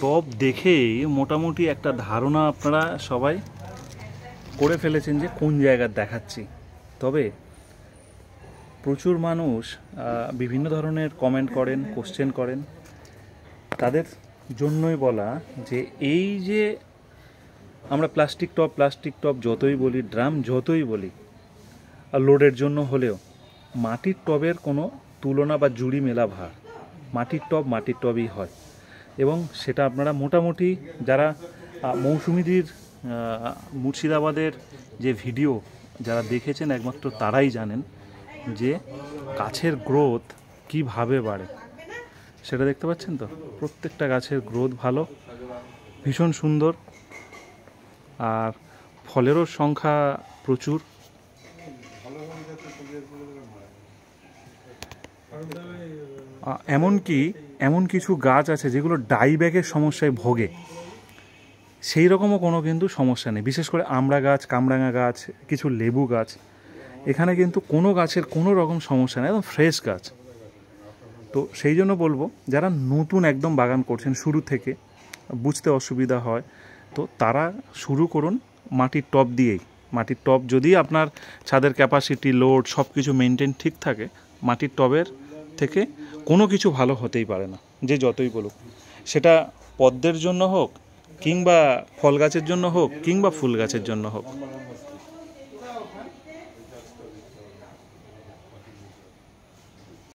টব দেখেই মোটামুটি একটা ধারণা আপনারা সবাই করে ফেলেছেন যে কোন জায়গায় দেখাচ্ছি। তবে প্রচুর মানুষ বিভিন্ন ধরনের কমেন্ট করেন, কোশ্চেন করেন, তাদের জন্যই বলা যে এই যে আমরা প্লাস্টিক টব যতই বলি, ড্রাম যতই বলি, আর লোডের জন্য হলেও মাটির টবের কোনো তুলনা বা জুড়ি মেলা ভার। মাটির টবই হয়, এবং সেটা আপনারা মোটামুটি যারা মৌসুমীদির মুর্শিদাবাদের যে ভিডিও যারা দেখেছেন একমাত্র তারাই জানেন যে গাছের গ্রোথ কিভাবে বাড়ে। সেটা দেখতে পাচ্ছেন তো, প্রত্যেকটা গাছের গ্রোথ ভালো, ভীষণ সুন্দর, আর ফলেরও সংখ্যা প্রচুর। এমন কিছু গাছ আছে যেগুলো ডাইব্যাকের সমস্যায় ভোগে, সেই রকমও কোনো কিন্তু সমস্যা নেই। বিশেষ করে আমড়া গাছ, কামরাঙা গাছ, কিছু লেবু গাছ, এখানে কিন্তু কোনো গাছের কোনো রকম সমস্যা নেই, একদম ফ্রেশ গাছ। তো সেই জন্য বলবো, যারা নতুন একদম বাগান করছেন, শুরু থেকে বুঝতে অসুবিধা হয়, তো তারা শুরু করুন মাটির টব দিয়েই। মাটির টব যদি আপনার ছাদের ক্যাপাসিটি, লোড সব কিছু মেনটেন ঠিক থাকে, মাটির টবের থেকে কোনো কিছু ভালো হতেই পারে না, যে যতই বলুক। সেটা পদ্মের জন্য হোক, কিংবা ফল গাছের জন্য হোক, কিংবা ফুল গাছের জন্য হোক।